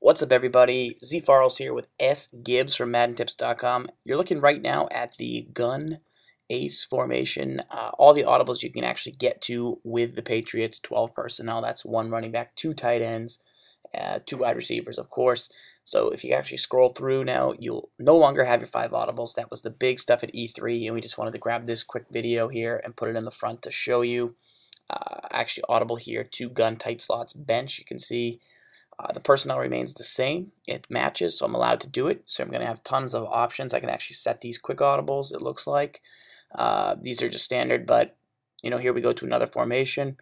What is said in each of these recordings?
What's up, everybody? Z Farrells here with S. Gibbs from MaddenTips.com. You're looking right now at the gun ace formation. All the audibles you can actually get to with the Patriots. 12 personnel. That's one running back, two tight ends, two wide receivers, of course. So if you actually scroll through now, you'll no longer have your 5 audibles. That was the big stuff at E3, and we just wanted to grab this quick video here and put it in the front to show you. Actually audible here, 2 gun tight slots bench. You can see the personnel remains the same. It matches, so I'm allowed to do it. So I'm going to have tons of options. I can actually set these quick audibles, it looks like. These are just standard, but here we go to another formation.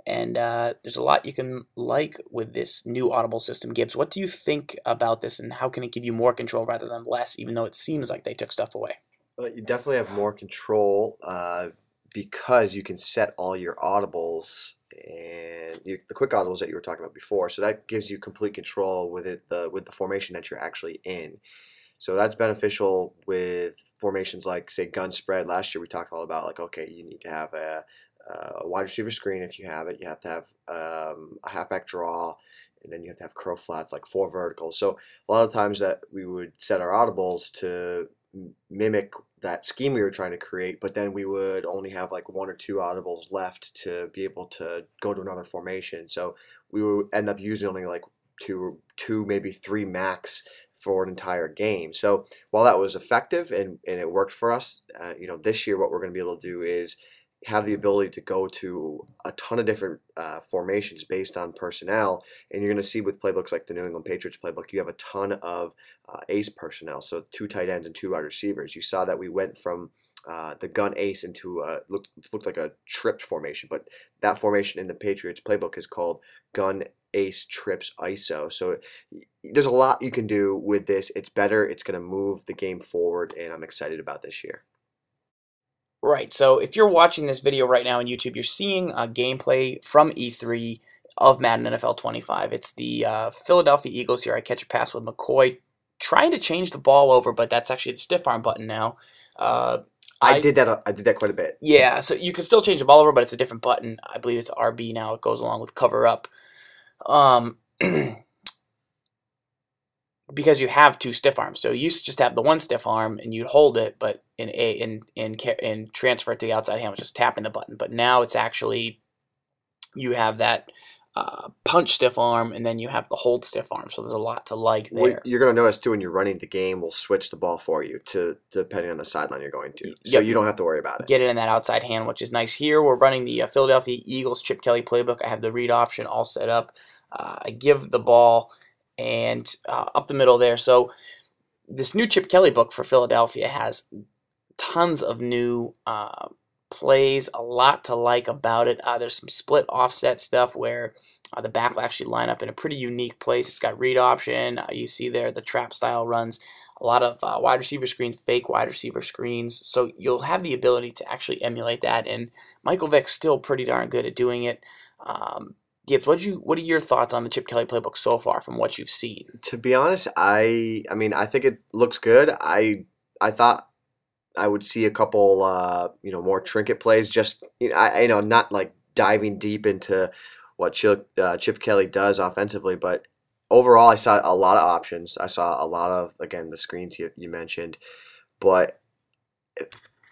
And there's a lot you can like with this new audible system. Gibbs, what do you think about this, and how can it give you more control rather than less, even though it seems like they took stuff away? Well, you definitely have more control because you can set all your audibles and the quick audibles that you were talking about before. So that gives you complete control with the formation that you're actually in. So that's beneficial with formations like, say, gun spread. Last year we talked all about, like, okay, you need to have a wide receiver screen if you have it. You have to have a halfback draw, and then you have to have curl flats, like 4 verticals. So a lot of times that we would set our audibles to mimic that scheme we were trying to create, but then we would only have like 1 or 2 audibles left to be able to go to another formation. So we would end up using only like two, maybe 3 max for an entire game. So while that was effective and it worked for us, this year what we're going to be able to do is have the ability to go to a ton of different formations based on personnel. And you're going to see with playbooks like the New England Patriots playbook, you have a ton of ace personnel, so 2 tight ends and 2 wide receivers. You saw that we went from the gun ace into looked like a tripped formation, but that formation in the Patriots playbook is called gun ace trips ISO. So there's a lot you can do with this. It's better. It's going to move the game forward, and I'm excited about this year. Right, so if you're watching this video right now on YouTube, you're seeing a gameplay from E3 of Madden NFL 25. It's the Philadelphia Eagles here. I catch a pass with McCoy, trying to change the ball over, but that's actually the stiff arm button now. I did that quite a bit. Yeah, so you can still change the ball over, but it's a different button. I believe it's RB now. It goes along with cover up. Because you have 2 stiff arms. So you used to just have the 1 stiff arm and you'd hold it, but in transfer it to the outside hand was just tapping the button. But now it's actually, you have that punch stiff arm, and then you have the hold stiff arm. So there's a lot to like there. Well, you're going to notice too, when you're running the game, we'll switch the ball for you to depending on the sideline you're going to. So you don't have to worry about it. Get it in that outside hand, which is nice. Here we're running the Philadelphia Eagles Chip Kelly playbook. I have the read option all set up. I give the ball and up the middle there. So this new Chip Kelly book for Philadelphia has tons of new plays, a lot to like about it. There's some split offset stuff where the back will actually line up in a pretty unique place. It's got read option. You see there the trap style runs, a lot of wide receiver screens, fake wide receiver screens. So you'll have the ability to actually emulate that, and Michael Vick's still pretty darn good at doing it. Gibbs, what are your thoughts on the Chip Kelly playbook so far from what you've seen? To be honest, I think it looks good. I thought I would see a couple more trinket plays, just not like diving deep into what Chip Kelly does offensively, but overall I saw a lot of options. I saw a lot of, again, the screens you mentioned, but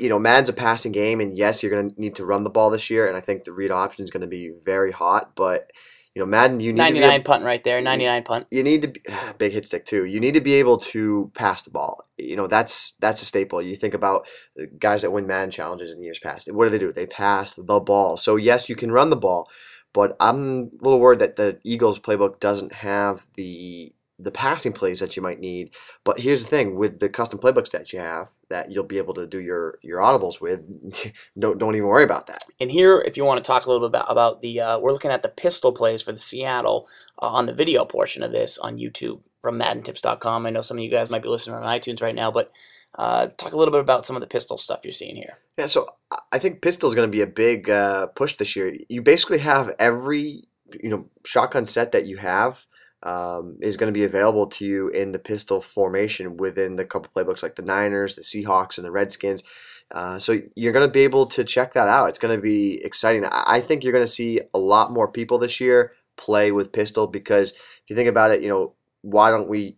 Madden's a passing game, and yes, you're going to need to run the ball this year, and I think the read option is going to be very hot, but Madden, you need 99 punt right there, 99 punt. You need to be, big hit stick too. You need to be able to pass the ball. That's a staple. You think about the guys that win Madden challenges in years past. What do? They pass the ball. So yes, you can run the ball, but I'm a little worried that the Eagles playbook doesn't have the passing plays that you might need. But here's the thing, with the custom playbooks that you have, that you'll be able to do your audibles with, don't even worry about that. And here, if you want to talk a little bit about the, we're looking at the pistol plays for the Seattle on the video portion of this on YouTube from MaddenTips.com. I know some of you guys might be listening on iTunes right now, but talk a little bit about some of the pistol stuff you're seeing here. Yeah, so I think pistol is going to be a big push this year. You basically have every shotgun set that you have is going to be available to you in the pistol formation within the couple playbooks like the Niners, the Seahawks, and the Redskins. So you're going to be able to check that out. It's going to be exciting. I think you're going to see a lot more people this year play with pistol, because if you think about it, why don't we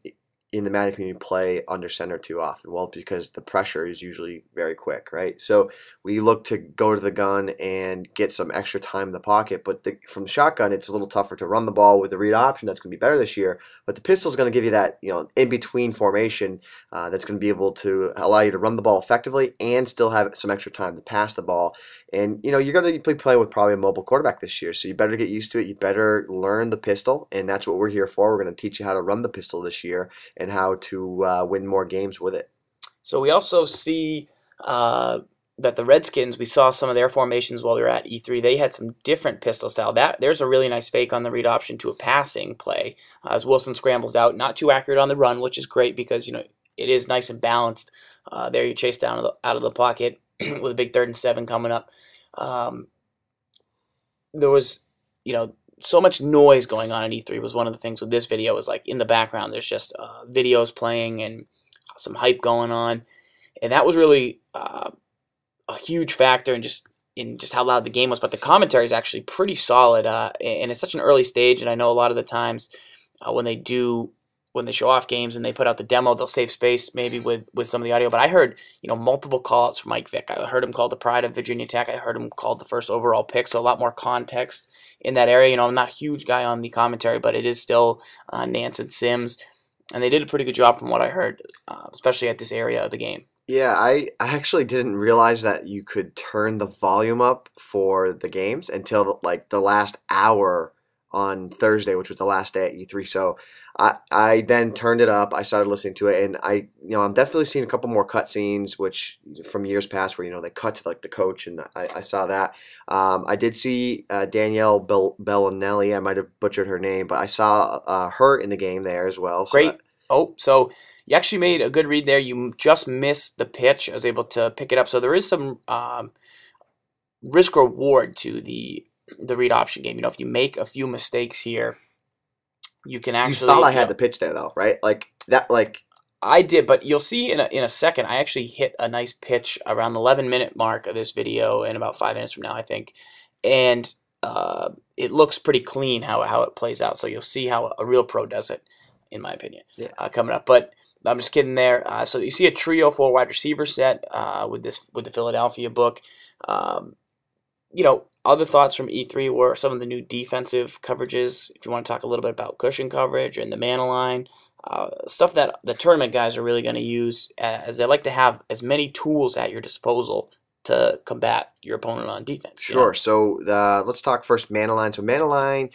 in the Madden community play under center too often? Well, because the pressure is usually very quick, right? So we look to go to the gun and get some extra time in the pocket. But from the shotgun, it's a little tougher to run the ball with the read option. That's going to be better this year. But the pistol is going to give you that, in between formation that's going to be able to allow you to run the ball effectively and still have some extra time to pass the ball. And you're going to be playing with probably a mobile quarterback this year, so you better get used to it. You better learn the pistol, and that's what we're here for. We're going to teach you how to run the pistol this year and how to win more games with it. So we also see that the Redskins, we saw some of their formations while we were at E3. They had some different pistol style. There's a really nice fake on the read option to a passing play as Wilson scrambles out. Not too accurate on the run, which is great because it is nice and balanced. There you chase down out of the pocket with a big 3rd and 7 coming up. There was, so much noise going on at E3 was one of the things with this video. Was like in the background there's just videos playing and some hype going on, and that was really a huge factor in just how loud the game was. But the commentary is actually pretty solid, and it's such an early stage. And I know a lot of the times when they show off games and they put out the demo, they'll save space maybe with some of the audio. But I heard, multiple call-outs from Mike Vick. I heard him called the pride of Virginia Tech. I heard him called the first overall pick, so a lot more context in that area. I'm not a huge guy on the commentary, but it is still Nance and Sims. And they did a pretty good job from what I heard, especially at this area of the game. Yeah, I actually didn't realize that you could turn the volume up for the games until the last hour on Thursday, which was the last day at E3. So I then turned it up. I started listening to it, and I'm definitely seeing a couple more cutscenes, which from years past where they cut to the coach, and I saw that. I did see Danielle Bellinelli. I might have butchered her name, but I saw her in the game there as well. So Great. So you actually made a good read there. You just missed the pitch. I was able to pick it up. So there is some risk reward to the read option game. If you make a few mistakes here, you can actually. You thought I had the pitch there though, right? I did, but you'll see in a second. I actually hit a nice pitch around the 11-minute mark of this video, in about 5 minutes from now, I think, and it looks pretty clean how it plays out. So you'll see how a real pro does it, in my opinion, coming up. But I'm just kidding there. So you see a trio 4 wide receiver set with the Philadelphia book. Other thoughts from E3 were some of the new defensive coverages. If you want to talk a little bit about cushion coverage and the man line, stuff that the tournament guys are really going to use, as they like to have as many tools at your disposal to combat your opponent on defense. Sure. So let's talk first man line. So man line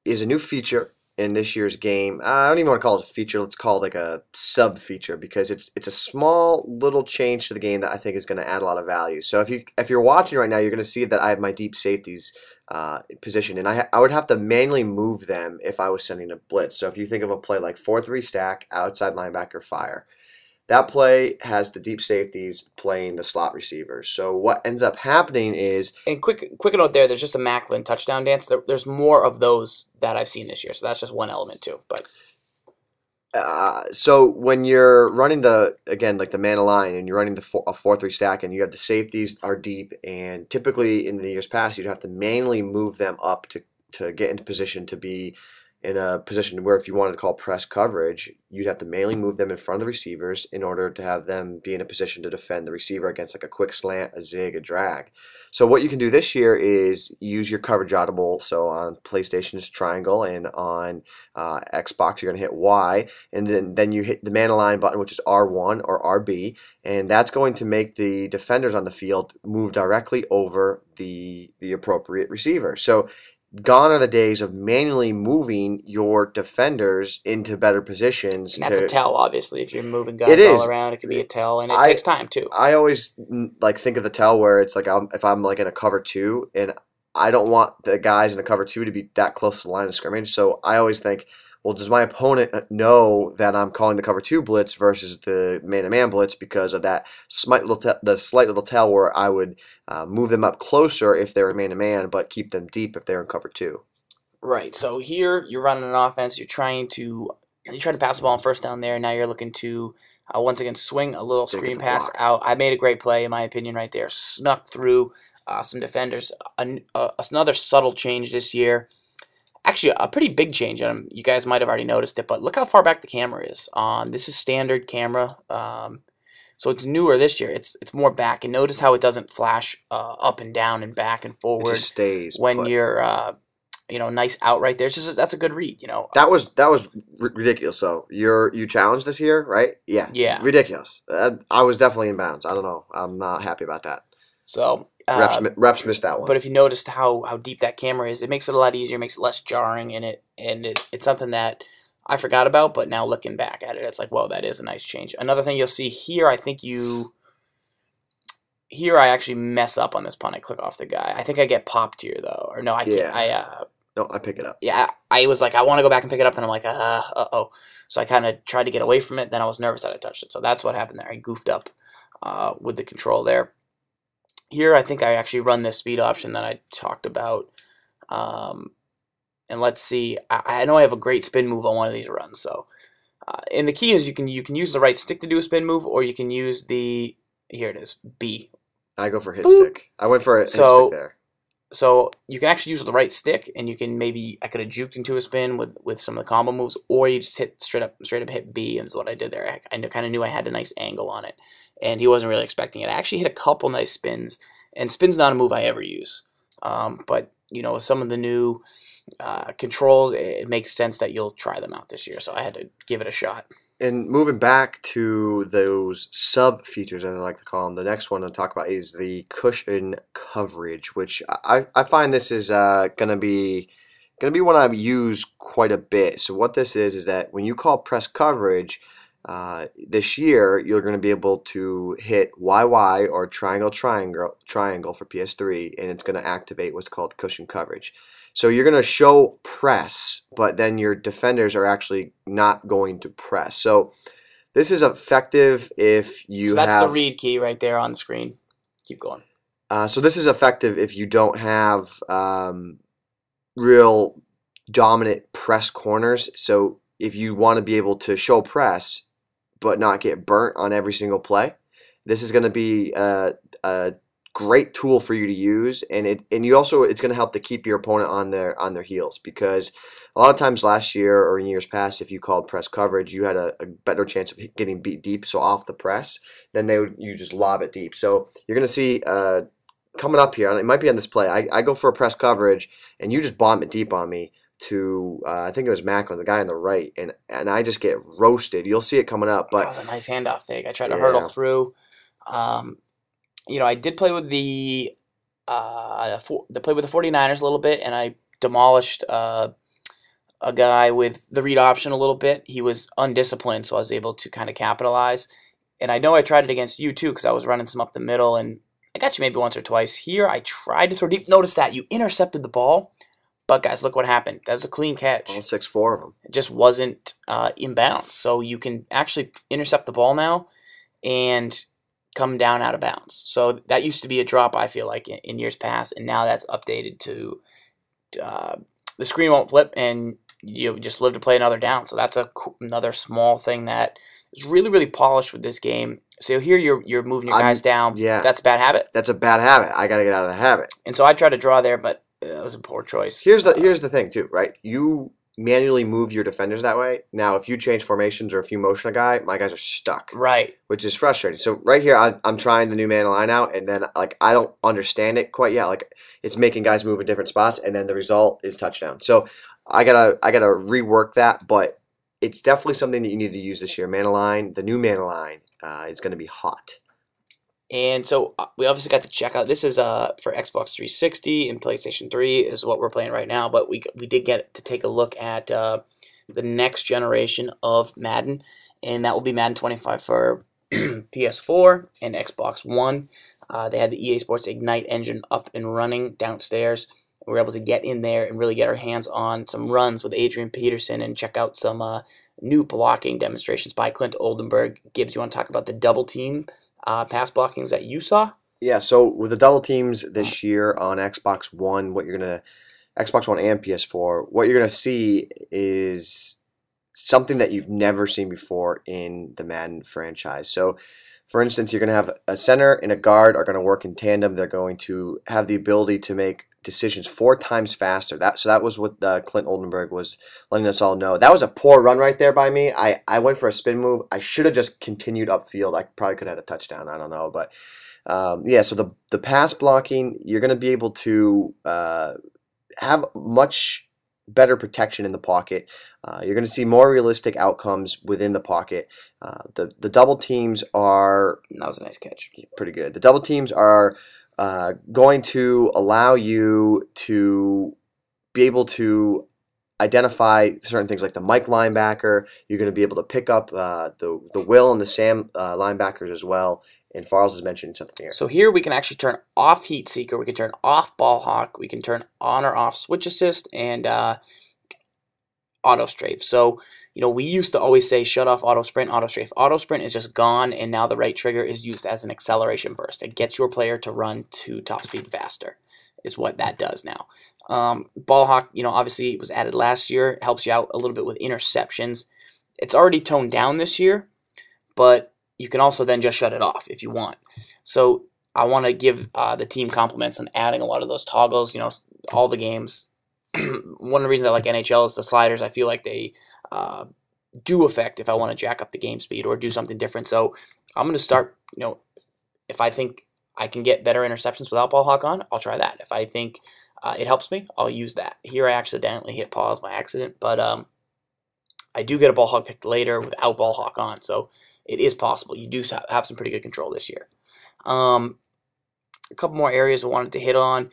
is a new feature in this year's game. I don't even want to call it a feature. Let's call it like a sub feature, because it's a small little change to the game that I think is going to add a lot of value. So if you're watching right now, you're going to see that I have my deep safeties positioned, and I would have to manually move them if I was sending a blitz. So if you think of a play like 4-3 stack, outside linebacker fire, that play has the deep safeties playing the slot receivers. So what ends up happening is... And quick note there, there's just a Macklin touchdown dance. There's more of those that I've seen this year, so that's just one element too. But so when you're running the man line, and you're running a 4-3 stack, and you have the safeties are deep, and typically in the years past you'd have to manually move them up to get into position to be in a position where if you wanted to call press coverage, you'd have to manually move them in front of the receivers in order to have them be in a position to defend the receiver against like a quick slant, a zig, a drag. So what you can do this year is use your coverage audible. So on PlayStation's triangle, and on Xbox you're going to hit Y, and then you hit the man align button, which is R1 or RB, and that's going to make the defenders on the field move directly over the appropriate receiver. So gone are the days of manually moving your defenders into better positions. And that's a tell, obviously. If you're moving guys all around, it can be a tell, and it takes time too. I always think of the tell where it's like if I'm in a cover 2, and I don't want the guys in a cover 2 to be that close to the line of scrimmage. So I always think, well, does my opponent know that I'm calling the cover 2 blitz versus the man-to-man blitz, because of that slight little tell where I would move them up closer if they're man-to-man, but keep them deep if they're in cover 2. Right. So here you're running an offense. You try to pass the ball on first down there. Now you're looking to once again swing a little screen pass out. I made a great play in my opinion right there. Snuck through some defenders. Another subtle change this year. actually a pretty big change. You guys might have already noticed it, but look how far back the camera is. This is standard camera. So it's newer this year. It's more back, and notice how it doesn't flash up and down and back and It forward just stays when put. you're nice out right there. It's just that's a good read. That was ridiculous. So you challenged this year, right? Yeah. Yeah. Ridiculous. I was definitely in bounds. I don't know. I'm not happy about that. So Refs missed that one. but if you noticed how deep that camera is, it makes it a lot easier, makes it less jarring, and it's something that I forgot about, but now looking back at it, it's like, whoa, that is a nice change. Another thing you'll see here, I actually mess up on this punt. I click off the guy. I think I get popped here though, or no, I can't. No, I pick it up. Yeah, I was like, I want to go back and pick it up, and I'm like, uh-oh. So I kind of tried to get away from it. Then I was nervous that I touched it. So that's what happened there. I goofed up with the control there. Here, I think I actually run this speed option that I talked about. And let's see. I know I have a great spin move on one of these runs. So, and the key is you can use the right stick to do a spin move, or you can use the, here it is, B. I go for hit stick. I went for a hit stick there. So you can actually use the right stick, and you can I could have juked into a spin with some of the combo moves, or you just hit straight up hit B, and is what I did there. I kind of knew I had a nice angle on it, and he wasn't really expecting it. I actually hit a couple nice spins, and spin's not a move I ever use. But with some of the new controls, it makes sense that you'll try them out this year. So I had to give it a shot. And moving back to those sub features, as I like to call them, the next one to talk about is the cushion coverage, which I find this is gonna be one I use quite a bit. So what this is that when you call press coverage, this year you're going to be able to hit YY or triangle for PS3, and it's going to activate what's called cushion coverage. So you're going to show press, but then your defenders are actually not going to press. So this is effective if you So that's the read key right there on the screen. Keep going. So this is effective if you don't have real dominant press corners. So if you want to be able to show press but not get burnt on every single play, this is going to be a great tool for you to use, and it's going to help to keep your opponent on their heels, because a lot of times last year or in years past, if you called press coverage, you had a better chance of getting beat deep, so off the press, then you just lob it deep. So you're going to see coming up here, and it might be on this play, I go for a press coverage, and you just bomb it deep on me to I think it was Macklin, the guy on the right, and I just get roasted. You'll see it coming up. But that was a nice handoff fake. I tried to hurdle through. I did play with the 49ers a little bit, and I demolished a guy with the read option a little bit. He was undisciplined, so I was able to kind of capitalize. And I know I tried it against you too, because I was running some up the middle, and I got you maybe once or twice. Here, I tried to throw deep. Notice that you intercepted the ball, but guys, look what happened. That was a clean catch. All 6-4 of them. It just wasn't inbounds. So you can actually intercept the ball now and come down out of bounds. So that used to be a drop, I feel like, in years past, and now that's updated to the screen won't flip, and you just live to play another down. So that's another small thing that is really, really polished with this game. So here you're moving your guys down. Yeah. That's a bad habit. That's a bad habit. I got to get out of the habit. And so I tried to draw there, but it was a poor choice. Here's the thing too, right? You manually move your defenders that way. Now, if you change formations or if you motion a guy, my guys are stuck. Right. Which is frustrating. So right here, I'm trying the new man line out, and then I don't understand it quite yet. It's making guys move in different spots, and then the result is touchdown. So I gotta rework that, but it's definitely something that you need to use this year. Man line, the new man line, is going to be hot. And so we obviously got to check out. This is for Xbox 360 and PlayStation 3 is what we're playing right now. But we did get to take a look at the next generation of Madden, and that will be Madden 25 for PS4 and Xbox One. They had the EA Sports Ignite engine up and running downstairs. We were able to get in there and really get our hands on some runs with Adrian Peterson and check out some new blocking demonstrations by Clint Oldenburg. Gibbs, you want to talk about the double team pass blockings that you saw? Yeah, so with the double teams this year on Xbox One, Xbox One and PS4, what you're gonna see is something that you've never seen before in the Madden franchise. So for instance, you're going to have a center and a guard are going to work in tandem. They're going to have the ability to make decisions 4 times faster. So that was what Clint Oldenburg was letting us all know. That was a poor run right there by me. I went for a spin move. I should have just continued upfield. I probably could have had a touchdown. I don't know, but yeah. So the pass blocking, you're going to be able to have much better protection in the pocket. You're going to see more realistic outcomes within the pocket. The double teams are... That was a nice catch. Pretty good. The double teams are going to allow you to be able to identify certain things like the Mike linebacker. You're going to be able to pick up the Will and the Sam linebackers as well. And Farles has mentioned something here. So here we can actually turn off Heat Seeker, we can turn off Ball Hawk, we can turn on or off Switch Assist, and Auto Strafe. So, we used to always say shut off Auto Sprint, Auto Strafe. Auto Sprint is just gone, and now the right trigger is used as an acceleration burst. It gets your player to run to top speed faster, is what that does now. Ball Hawk, obviously it was added last year. It helps you out a little bit with interceptions. It's already toned down this year, but you can also then just shut it off if you want. So I want to give the team compliments on adding a lot of those toggles, all the games. One of the reasons I like NHL is the sliders. I feel like they do affect if I want to jack up the game speed or do something different. So I'm going to start, if I think I can get better interceptions without Ball Hawk on, I'll try that. If I think it helps me, I'll use that. Here I accidentally hit pause by accident, but I do get a Ball Hawk picked later without Ball Hawk on, so it is possible. You do have some pretty good control this year. A couple more areas I wanted to hit on.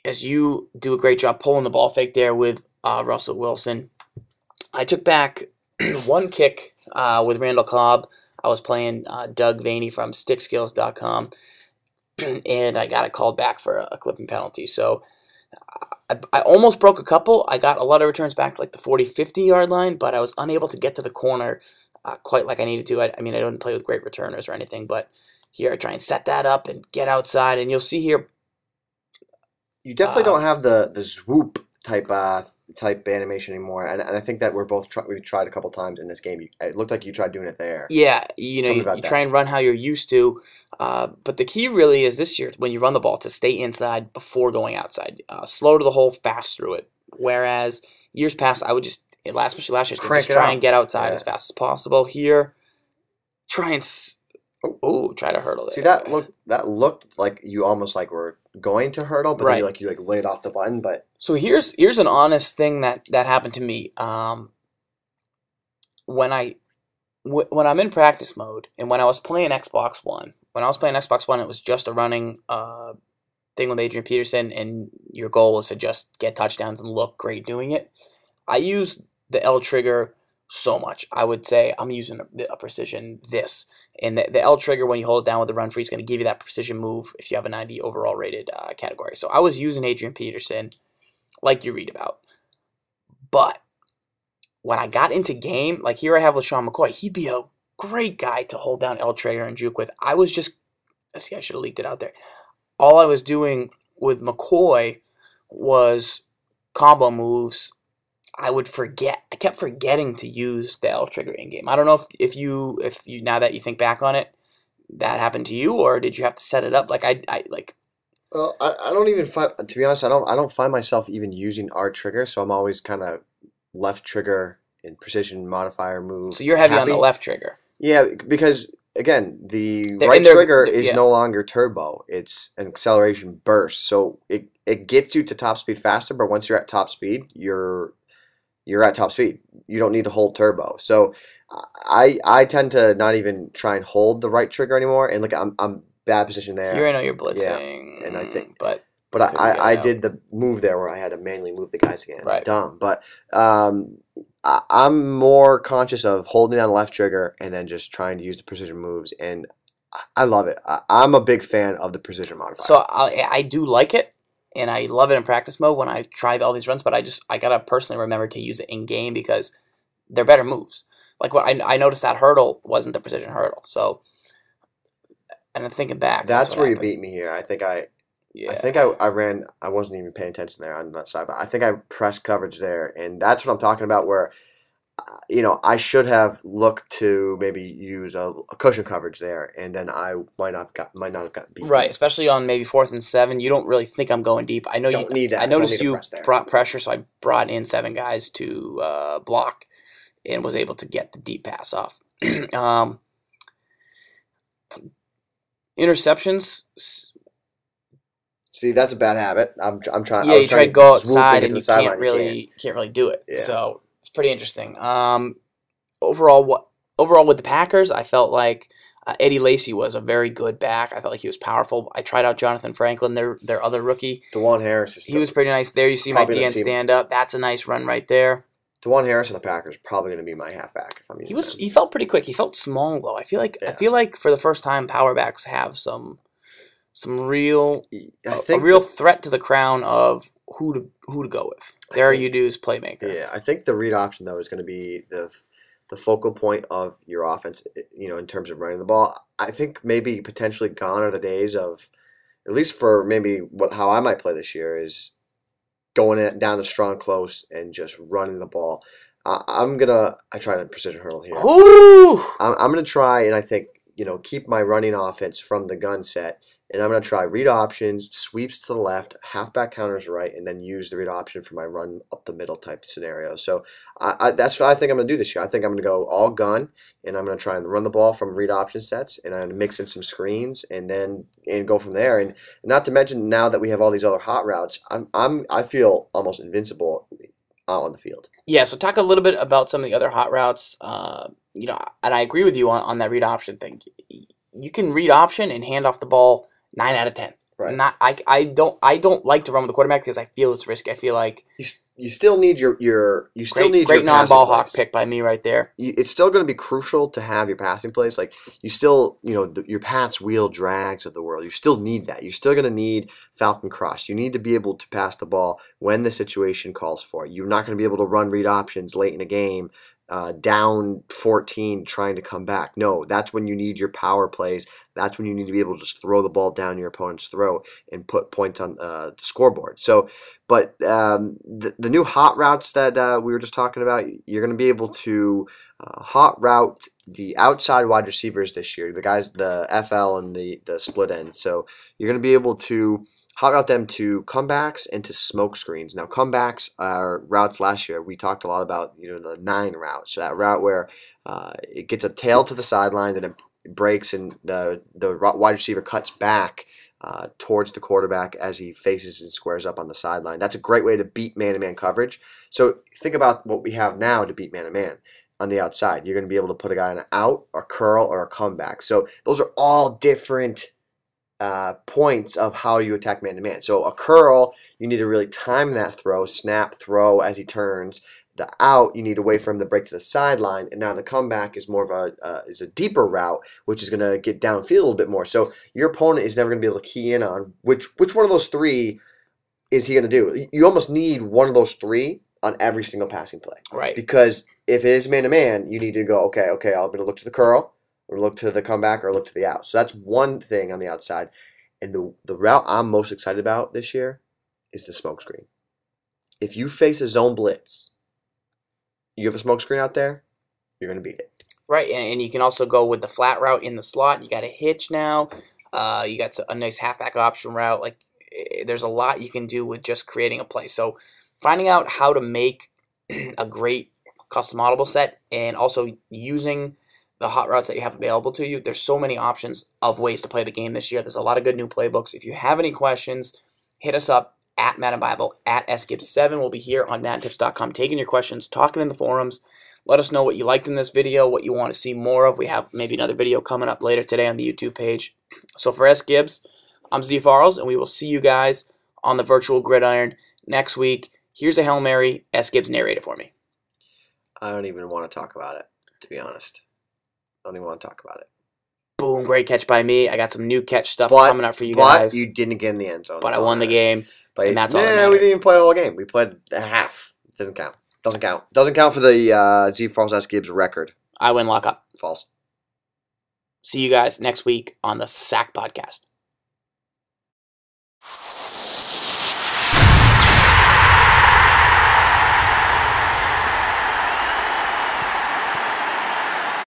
As you do a great job pulling the ball fake there with Russell Wilson. I took back one kick with Randall Cobb. I was playing Doug Vaney from stickskills.com, and I got it called back for a clipping penalty. So I almost broke a couple. I got a lot of returns back to like the 40, 50-yard line, but I was unable to get to the corner quite like I needed to. I mean, I don't play with great returners or anything, but here I try and set that up and get outside, and you'll see here. You definitely don't have the swoop type animation anymore, and I think that we've tried a couple times in this game. It looked like you tried doing it there. Yeah, you try and run how you're used to, but the key really is this year when you run the ball to stay inside before going outside, slow to the hole, fast through it. Whereas years past, I would especially last year, just try and get outside as fast as possible. Here, try and try to hurdle there. See that looked like you almost like were going to hurdle, but then you laid off the button. But so here's an honest thing that happened to me. When I'm in practice mode, and when I was playing Xbox One, it was just a running thing with Adrian Peterson, and your goal was to just get touchdowns and look great doing it. I used the L trigger so much. I would say I'm using a precision this. And the L trigger, when you hold it down with the run free, is going to give you that precision move if you have a 90 overall rated category. So I was using Adrian Peterson like you read about. But when I got into game, like here I have LaShawn McCoy. He'd be a great guy to hold down L trigger and juke with. I should have leaked it out there. All I was doing with McCoy was combo moves. I kept forgetting to use the L trigger in game. I don't know if you now that you think back on it, that happened to you, or did you have to set it up? Like I don't even find, to be honest, I don't find myself even using R trigger, so I'm always kind of left trigger and precision modifier move. So you're heavy on the left trigger. Yeah, because again, the right trigger is no longer turbo; it's an acceleration burst. So it gets you to top speed faster, but once you're at top speed, you're at top speed. You don't need to hold turbo. So I tend to not even try and hold the right trigger anymore. And look, I'm bad position there. Here I know you're blitzing. Yeah, and I think, but I did the move there where I had to manually move the guys again. Right. Dumb. But I'm more conscious of holding down the left trigger and then just trying to use the precision moves. And I love it. I'm a big fan of the precision modifier. So I do like it. And I love it in practice mode when I try all these runs, but I gotta personally remember to use it in game because they're better moves. Like what I noticed that hurdle wasn't the precision hurdle. So, and I'm thinking back, that's where happened. You beat me here. I think I ran. I wasn't even paying attention there on that side, but I think I pressed coverage there, and that's what I'm talking about. Where I should have looked to maybe use a cushion coverage there, and then I might not have gotten beat Right, deep. especially on maybe 4th and 7. You don't really think I'm going deep. I know Don't need that. I Don't noticed need to you press there. brought pressure, so I brought in 7 guys to block and was able to get the deep pass off. Interceptions. See, that's a bad habit. I'm trying. I Yeah, was you try trying to go swoop and outside get and to the you sideline. You can't really do it. Yeah. So it's pretty interesting. Overall with the Packers, I felt like Eddie Lacy was a very good back. I felt like he was powerful. I tried out Jonathan Franklin, their other rookie. DeJuan Harris is He was pretty nice there. You see my probably DN stand up. That's a nice run right there. DeJuan Harris and the Packers probably going to be my halfback if I'm using him. He felt pretty quick. He felt small though. I feel like for the first time, power backs have some real a real threat to the crown of who to go with. There you do's playmaker. Yeah, I think the read option though is going to be the focal point of your offense. In terms of running the ball, I think maybe potentially gone are the days of, at least for maybe how I might play this year, is going down the strong close and just running the ball. I try to precision hurdle here. Ooh! I'm gonna try, and I think keep my running offense from the gun set. And I'm going to try read options, sweeps to the left, halfback counters right, and then use the read option for my run up the middle type scenario. So that's what I think I'm going to do this year. I think I'm going to go all gun, and I'm going to try and run the ball from read option sets, and I'm going to mix in some screens, and go from there. And not to mention, now that we have all these other hot routes, I feel almost invincible out on the field. Yeah. So talk a little bit about some of the other hot routes. And I agree with you on that read option thing. You can read option and hand off the ball 9 out of 10. Right. I don't like to run with the quarterback because I feel it's risky. I feel like you still need your great non-ball hawk pick by me right there. It's still going to be crucial to have your passing plays. Like you still, your Pat's wheel drags of the world. You still need that. You're still going to need Falcon Cross. You need to be able to pass the ball when the situation calls for it. You're not going to be able to run read options late in a game. Down 14 trying to come back. No, that's when you need your power plays. That's when you need to be able to just throw the ball down your opponent's throat and put points on the scoreboard. So, but the new hot routes that we were just talking about, you're going to be able to hot route the outside wide receivers this year, the guys, the FL and the split end. So you're going to be able to hot route them to comebacks and to smoke screens. Now, comebacks are routes last year. We talked a lot about the 9 route. So that route where it gets a tail to the sideline, then it breaks, and the wide receiver cuts back towards the quarterback as he faces and squares up on the sideline. That's a great way to beat man-to-man coverage. So think about what we have now to beat man-to-man. On the outside, you're going to be able to put a guy on an out, a curl, or a comeback. So those are all different points of how you attack man-to-man. So a curl, you need to really time that throw, snap, throw as he turns. The out, you need to wait for him to break to the sideline, and now the comeback is more of a deeper route, which is going to get downfield a little bit more. So your opponent is never going to be able to key in on which one of those 3 is he going to do. You almost need one of those 3 on every single passing play, right? Because if it is man-to-man, you need to go, okay, I'm going to look to the curl, or look to the comeback, or look to the out. So that's one thing on the outside. And the route I'm most excited about this year is the smoke screen. If you face a zone blitz, you have a smoke screen out there, you're going to beat it. Right, and you can also go with the flat route in the slot. You got a hitch now. You got a nice halfback option route. Like, there's a lot you can do with just creating a play. So finding out how to make a great custom audible set and also using the hot routes that you have available to you. There's so many options of ways to play the game this year. There's a lot of good new playbooks. If you have any questions, hit us up at Madden Bible, at sgibbs7. We'll be here on MaddenTips.com taking your questions, talking in the forums. Let us know what you liked in this video, what you want to see more of. We have maybe another video coming up later today on the YouTube page. So for S. Gibbs, I'm Z Farles, and we will see you guys on the virtual gridiron next week. Here's a Hail Mary. S. Gibbs narrated for me. I don't even want to talk about it, to be honest. I don't even want to talk about it. Boom, great catch by me. I got some new catch stuff coming up for you guys. But you didn't get in the end zone. But I won the game, and that's all that we matters. didn't even play the whole game. We played a half. Didn't count. Doesn't count. Doesn't count for the Z Falls S. Gibbs record. I win lock up. False. See you guys next week on the Sack Podcast.